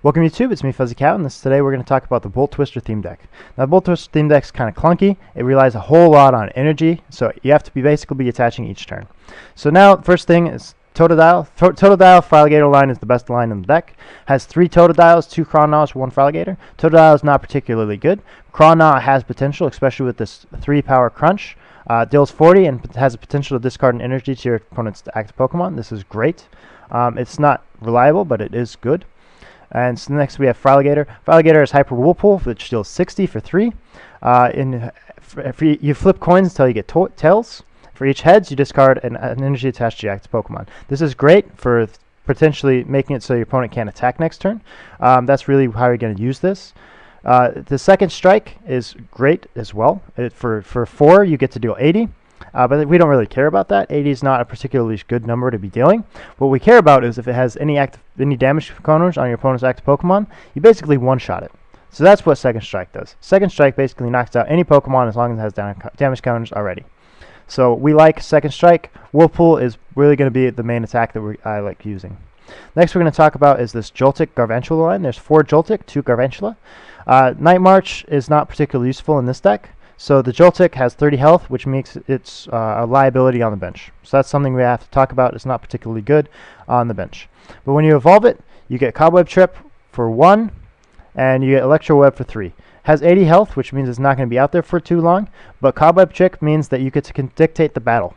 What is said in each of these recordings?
Welcome YouTube, it's me FuzzyCow, and today we're going to talk about the Bolt Twister theme deck. Now the Bolt Twister theme deck is kind of clunky. It relies a whole lot on energy, so you have to basically be attaching each turn. So now, first thing is Totodile. Totodile Fraligator line is the best line in the deck. Has 3 Totodiles, 2 Crawnaws, 1 Fraligator. Totodile is not particularly good. Crawnaw has potential, especially with this 3 power crunch. Deals 40 and has the potential to discard an energy to your opponent's active Pokemon. This is great. It's not reliable, but it is good. And so next we have Fraligator. Fraligator is Hyper Whirlpool, which deals 60 for 3. You flip coins until you get tails. For each heads, you discard an energy attached to your active Pokemon. This is great for potentially making it so your opponent can't attack next turn. That's really how you're going to use this. The second strike is great as well. For 4, you get to deal 80. But we don't really care about that. 80 is not a particularly good number to be dealing. What we care about is if it has any damage counters on your opponent's active Pokemon, you basically one-shot it. So that's what Second Strike does. Second Strike basically knocks out any Pokemon as long as it has damage counters already. So we like Second Strike. Whirlpool is really going to be the main attack that I like using. Next we're going to talk about is this Joltik Garvantula line. There's 4 Joltik, 2 Garvantula. Night March is not particularly useful in this deck. So the Joltik has 30 health, which makes it a liability on the bench. So that's something we have to talk about. It's not particularly good on the bench. But when you evolve it, you get Cobweb Trip for 1, and you get Electro Web for 3. Has 80 health, which means it's not going to be out there for too long. But Cobweb Trick means that you get to dictate the battle.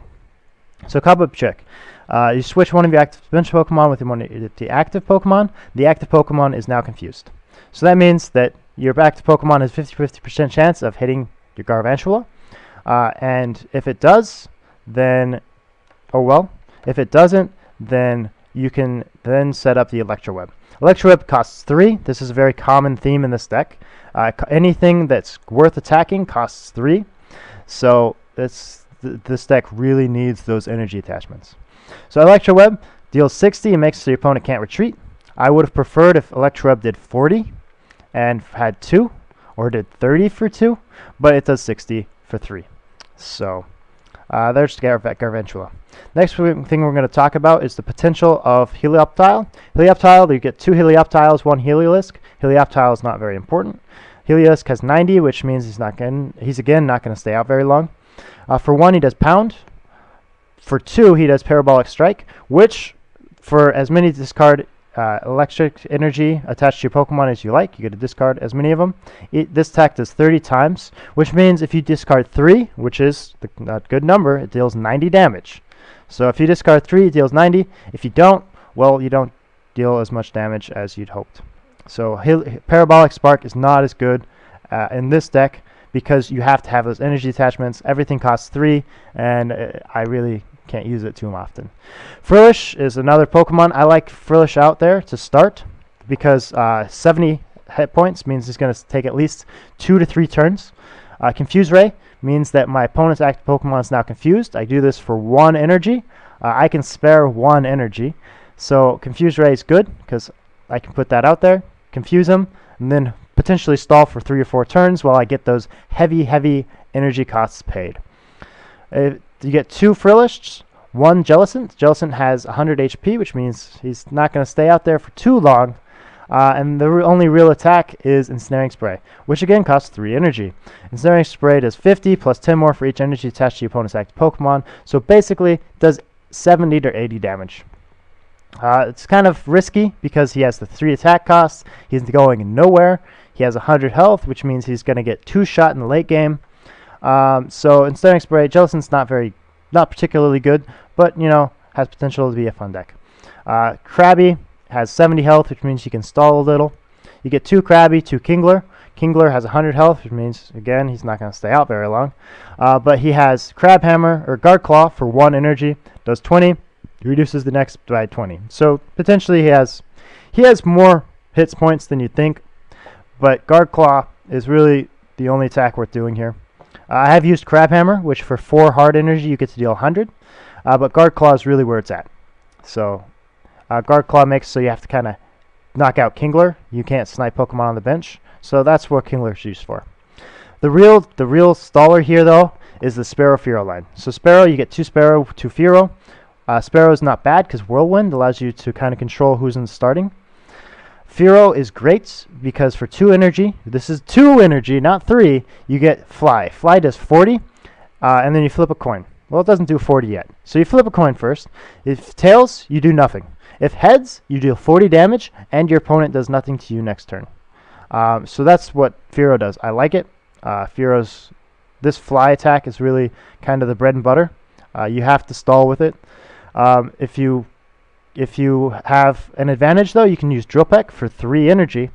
So Cobweb Trick. You switch one of your active bench Pokemon with one of the active Pokemon. The active Pokemon is now confused. So that means that your active Pokemon has 50% chance of hitting your Garvantula, and if it does, then if it doesn't, then you can then set up the Electroweb. Electroweb costs 3. This is a very common theme in this deck. Anything that's worth attacking costs 3, so this deck really needs those energy attachments. So Electroweb deals 60 and makes it so your opponent can't retreat. I would have preferred if Electroweb did 40 and had 2, or did 30 for 2, but it does 60 for 3. So there's Garvantula. Next thing we're going to talk about is the potential of Helioptile. Helioptile, you get 2 Helioptiles, 1 Heliolisk. Helioptile is not very important. Heliolisk has 90, which means he's again not going to stay out very long. For 1, he does Pound. For 2, he does Parabolic Strike, which for as many discard electric energy attached to your Pokemon as you like. You get to discard as many of them. This attack does 30 times, which means if you discard 3, which is a good number, it deals 90 damage. So if you discard 3, it deals 90. If you don't, well, you don't deal as much damage as you'd hoped. So Parabolic Spark is not as good in this deck because you have to have those energy attachments. Everything costs 3, and I really can't use it too often. Frillish is another Pokemon. I like Frillish out there to start because 70 hit points means it's going to take at least 2 to 3 turns. Confuse Ray means that my opponent's active Pokemon is now confused. I do this for 1 energy. I can spare 1 energy. So Confuse Ray is good because I can put that out there, confuse him, and then potentially stall for 3 or 4 turns while I get those heavy energy costs paid. You get 2 Frillish, 1 Jellicent. Jellicent has 100 HP, which means he's not going to stay out there for too long. And the only real attack is Ensnaring Spray, which again costs 3 energy. Ensnaring Spray does 50 plus 10 more for each energy attached to your opponent's active Pokemon. So basically does 70 to 80 damage. It's kind of risky because he has the 3 attack costs. He's going nowhere. He has 100 health, which means he's going to get 2 shot in the late game. So Ensnaring Spray, Jellicent's not particularly good, but has potential to be a fun deck. Krabby has 70 health, which means you can stall a little. You get 2 Krabby, 2 Kingler. Kingler has 100 health, which means again he's not going to stay out very long. But he has Crab Hammer or Guard Claw for 1 energy, does 20, reduces the next by 20. So potentially he has more hits points than you'd think, but Guard Claw is really the only attack worth doing here. I have used Crab Hammer, which for 4 hard energy you get to deal 100, but Guard Claw is really where it's at. So Guard Claw makes so you have to kind of knock out Kingler. You can't snipe Pokemon on the bench, so that's what Kingler is used for. The real staller here though is the Sparrow Fearow line. So Sparrow, you get 2 Sparrow, 2 Fearow. Sparrow is not bad because Whirlwind allows you to kind of control who's in the starting. Firo is great because for 2 energy, this is 2 energy, not 3, you get Fly. Fly does 40, and then you flip a coin. Well, it doesn't do 40 yet. So you flip a coin first. If tails, you do nothing. If heads, you deal 40 damage, and your opponent does nothing to you next turn. So that's what Firo does. I like it. This fly attack is really kind of the bread and butter. You have to stall with it. If you have an advantage, though, you can use Drill Peck for 3 energy.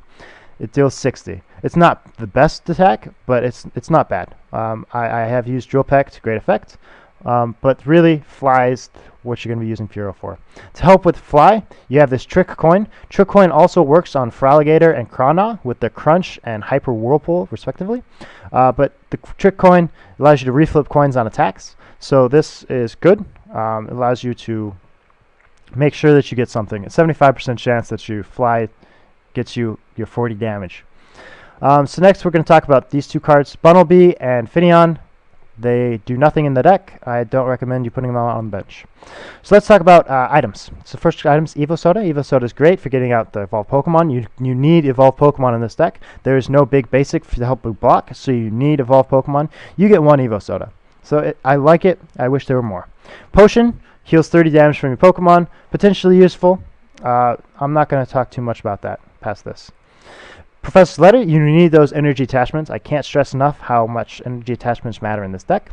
It deals 60. It's not the best attack, but it's not bad. I have used Drill Peck to great effect, but really, Fly is what you're going to be using Furo for. To help with Fly, you have this Trick Coin. Trick Coin also works on Fraligator and Krana with the Crunch and Hyper Whirlpool, respectively. But the Trick Coin allows you to reflip coins on attacks. So this is good. It allows you to make sure that you get something. A 75% chance that you Fly gets you your 40 damage. So next we're going to talk about these 2 cards, Bunnelby and Finneon. They do nothing in the deck. I don't recommend you putting them out on the bench. So let's talk about items. So first item is Evo Soda. Evo Soda is great for getting out the evolved Pokemon. You need evolved Pokemon in this deck. There is no big basic to help you block, so you need evolved Pokemon. You get 1 Evo Soda. So I like it. I wish there were more. Potion heals 30 damage from your Pokemon. Potentially useful. I'm not going to talk too much about that past this. Professor's Letter, you need those energy attachments. I can't stress enough how much energy attachments matter in this deck.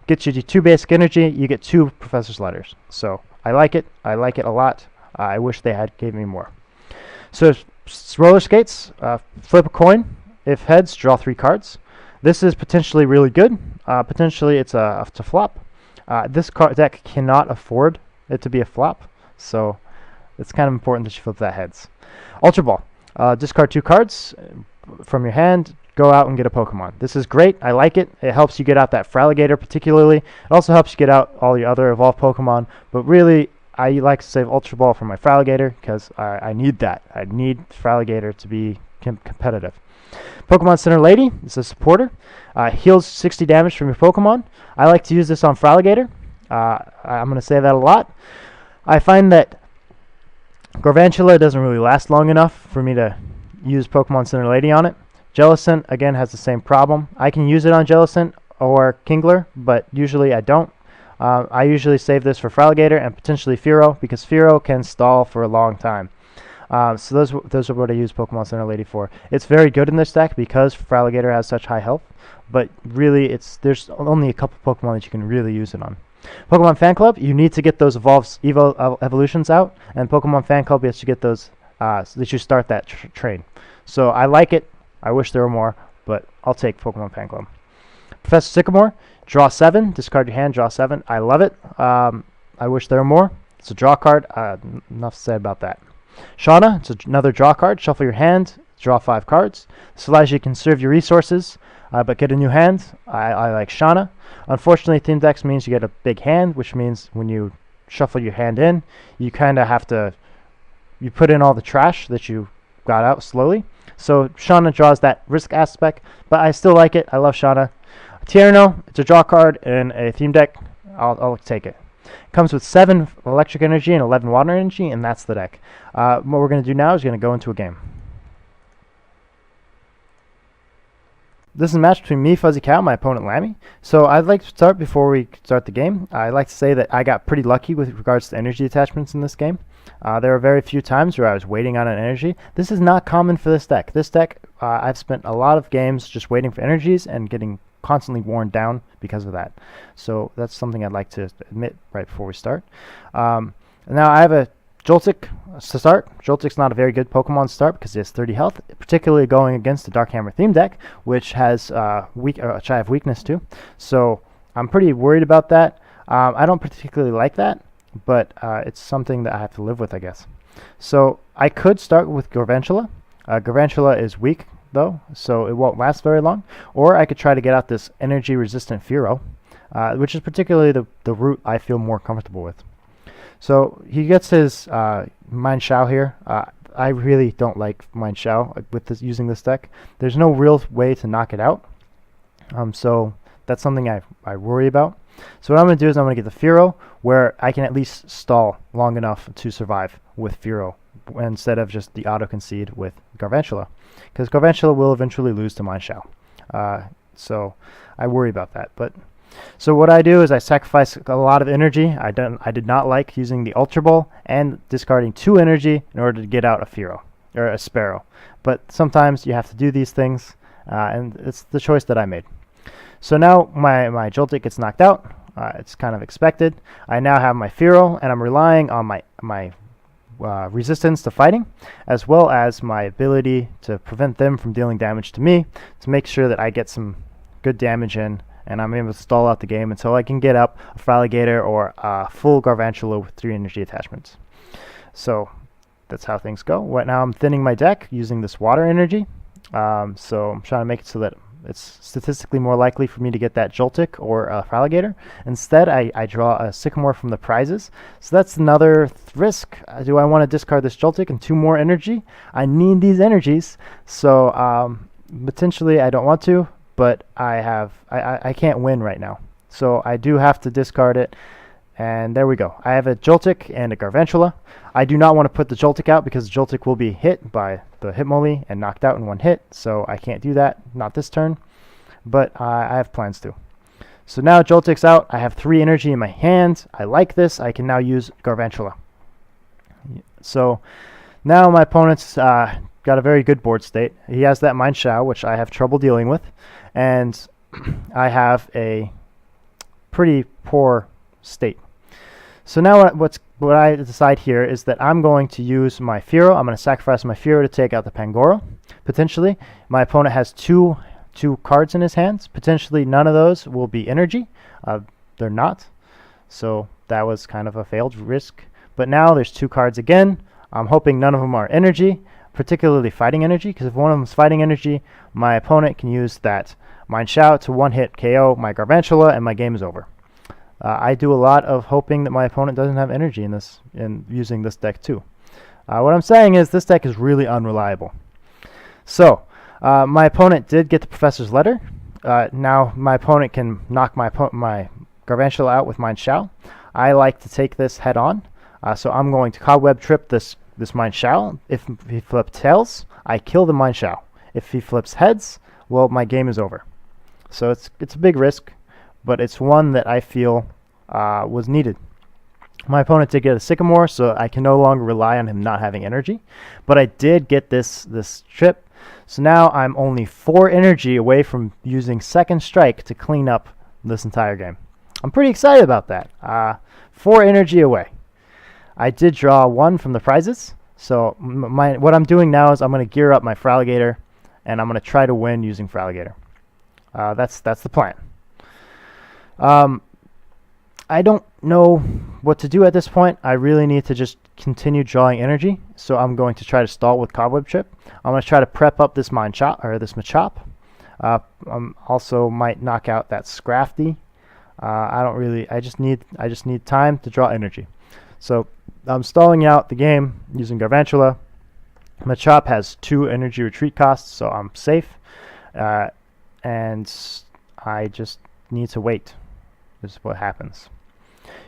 Gets you to 2 basic energy, you get 2 Professor's Letters. So I like it. I like it a lot. I wish they had gave me more. So roller skates, flip a coin. If heads, draw 3 cards. This is potentially really good. Potentially it's a flop. This deck cannot afford it to be a flop. So it's kind of important that you flip that heads. Ultra Ball. Discard 2 cards from your hand, go out and get a Pokemon. This is great. I like it. It helps you get out that Fraligator particularly. It also helps you get out all your other evolved Pokemon. But really, I like to save Ultra Ball for my Fraligator because I need that. I need Fraligator to be competitive. Pokemon Center Lady is a supporter. Heals 60 damage from your Pokemon. I like to use this on Fraligator. I'm going to say that a lot. I find that Garvantula doesn't really last long enough for me to use Pokemon Center Lady on it. Jellicent, again, has the same problem. I can use it on Jellicent or Kingler, but usually I don't. I usually save this for Fraligator and potentially Firo, because Firo can stall for a long time. So those are what I use Pokemon Center Lady for. It's very good in this deck because Fraligator has such high health, but really there's only a couple Pokemon that you can really use it on. Pokemon Fan Club, you need to get those evolutions out, and Pokemon Fan Club lets you get those so that you start that train. So I like it. I wish there were more, but I'll take Pokemon Fan Club. Professor Sycamore, draw 7, discard your hand, draw 7. I love it. I wish there were more. It's a draw card. Enough to say about that. Shauna, it's another draw card. Shuffle your hand, draw 5 cards. This allows you to conserve your resources, but get a new hand. I like Shauna. Unfortunately, Theme Decks means you get a big hand, which means when you shuffle your hand in, you kind of have to, you put in all the trash that you got out slowly. So Shauna draws that risk aspect, but I still like it. I love Shauna. Tierno, it's a draw card in a Theme Deck. I'll take it. Comes with 7 electric energy and 11 water energy, and that's the deck. What we're going to do now is going to go into a game. This is a match between me, FuzzyCow, and my opponent, Lammei. So I'd like to start, before we start the game, I'd like to say that I got pretty lucky with regards to energy attachments in this game. There were very few times where I was waiting on an energy. This is not common for this deck. This deck, I've spent a lot of games just waiting for energies and getting constantly worn down because of that. So that's something I'd like to admit right before we start. Now I have a Joltik to start. Joltik's not a very good Pokemon to start because it has 30 health, particularly going against the Dark Hammer theme deck, which has which I have weakness to. So I'm pretty worried about that. I don't particularly like that, but it's something that I have to live with, I guess. So I could start with Garvantula. Garvantula is weak, though, so it won't last very long. Or I could try to get out this energy-resistant Furo, which is particularly the route I feel more comfortable with. So he gets his Mind Shao here. I really don't like Mind Shao with using this deck. There's no real way to knock it out. So that's something I worry about. So what I'm going to do is I'm going to get the Furo, where I can at least stall long enough to survive with Furo instead of just the auto concede with Garvantula, because Garvantula will eventually lose to Mindshao. So I worry about that. But so what I do is I sacrifice a lot of energy. I did not like using the Ultra Ball and discarding 2 energy in order to get out a Fearow or a Sparrow. But sometimes you have to do these things, and it's the choice that I made. So now my Joltik gets knocked out. It's kind of expected. I now have my Fearow, and I'm relying on my resistance to fighting, as well as my ability to prevent them from dealing damage to me, to make sure that I get some good damage in, and I'm able to stall out the game until I can get up a Feraligatr or a full Garvantula with 3 energy attachments. So that's how things go. Right now I'm thinning my deck using this water energy. So I'm trying to make it so that it's statistically more likely for me to get that Joltik or a Feraligatr. Instead, I draw a Sycamore from the prizes. So that's another risk. Do I want to discard this Joltik and 2 more energy? I need these energies. So potentially I don't want to, but I can't win right now. So I do have to discard it. And there we go. I have a Joltik and a Garvantula. I do not want to put the Joltik out because Joltik will be hit by the Hitmonlee and knocked out in 1 hit. So I can't do that, not this turn. But I have plans to. So now Joltik's out. I have 3 energy in my hand. I like this. I can now use Garvantula. So now my opponent's got a very good board state. He has that Mindshao, which I have trouble dealing with. And I have a pretty poor state. So now what I decide here is that I'm going to use my Fearow. I'm going to sacrifice my Fearow to take out the Pangoro. Potentially, my opponent has two cards in his hands. Potentially, none of those will be energy. They're not. So that was kind of a failed risk. But now there's 2 cards again. I'm hoping none of them are energy, particularly fighting energy, because if one of them is fighting energy, my opponent can use that Mindshao to 1-hit KO my Garvantula, and my game is over. I do a lot of hoping that my opponent doesn't have energy in using this deck too. What I'm saying is this deck is really unreliable. So my opponent did get the Professor's Letter. Now my opponent can knock my Garvantula out with Mindshao. I like to take this head on. So I'm going to Cobweb Trip this Mindshao. If he flips tails, I kill the Mindshao. If he flips heads, well, my game is over. So it's a big risk, but it's one that I feel was needed. My opponent did get a Sycamore, so I can no longer rely on him not having energy. But I did get this trip, so now I'm only 4 energy away from using Second Strike to clean up this entire game. I'm pretty excited about that. 4 energy away. I did draw 1 from the prizes, so what I'm doing now is I'm going to gear up my Feraligatr, and I'm going to try to win using Feraligatr. That's the plan. I don't know what to do at this point. I really need to just continue drawing energy, so I'm going to try to stall with Cobweb Trip. I'm going to try to prep up this this Machop. Also might knock out that Scrafty. I just need time to draw energy. So I'm stalling out the game using Garvantula. Machop has 2 energy retreat costs, so I'm safe. And I just need to wait. This is what happens.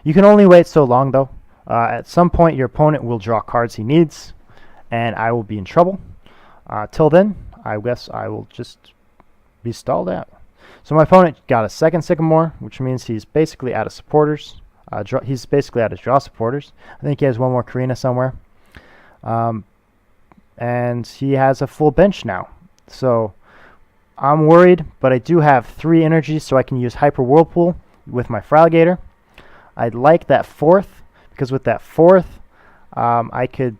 You can only wait so long, though. At some point, your opponent will draw cards he needs, and I will be in trouble. Till then, I guess I will just be stalled out. So my opponent got a second Sycamore, which means he's basically out of supporters. He's basically out of draw supporters. I think he has 1 more Karina somewhere. And he has a full bench now. So I'm worried, but I do have 3 energies, so I can use Hyper Whirlpool with my Feraligatr. I'd like that 4th, because with that 4th, I could,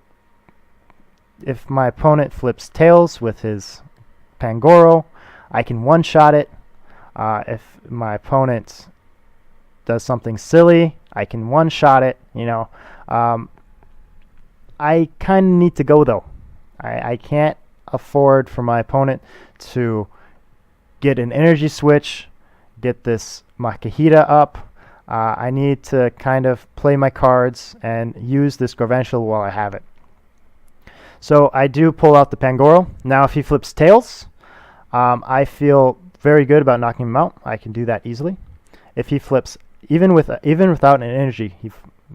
if my opponent flips tails with his Pangoro, I can one-shot it. If my opponent does something silly, I can one-shot it. I kind of need to go, though. I can't afford for my opponent to get an energy switch, get this Makihita up. I need to kind of play my cards and use this Garvantula while I have it. So I do pull out the Pangoro. Now if he flips tails, I feel very good about knocking him out. I can do that easily. If he flips, even without an energy,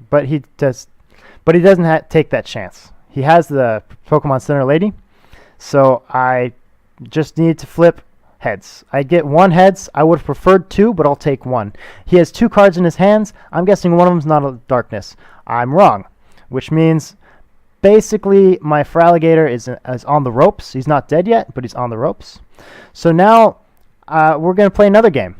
but he doesn't take that chance. he has the Pokemon Center Lady, so I just need to flip heads. I get 1 heads. I would have preferred 2, but I'll take 1. He has 2 cards in his hands. I'm guessing one of them's not a darkness. I'm wrong, which means basically my Feraligatr is on the ropes. He's not dead yet, but he's on the ropes. So now we're going to play another game.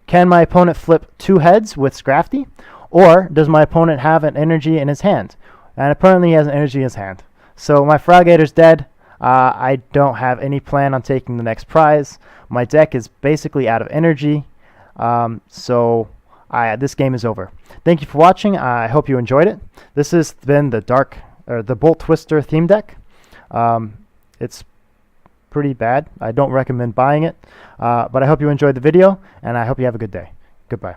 Can my opponent flip 2 heads with Scrafty, or does my opponent have an energy in his hand? And apparently he has an energy in his hand. So my Feraligator's dead. I don't have any plan on taking the next prize. My deck is basically out of energy, so this game is over. Thank you for watching. I hope you enjoyed it. This has been the Bolt Twister theme deck. It's pretty bad. I don't recommend buying it, but I hope you enjoyed the video, and I hope you have a good day. Goodbye.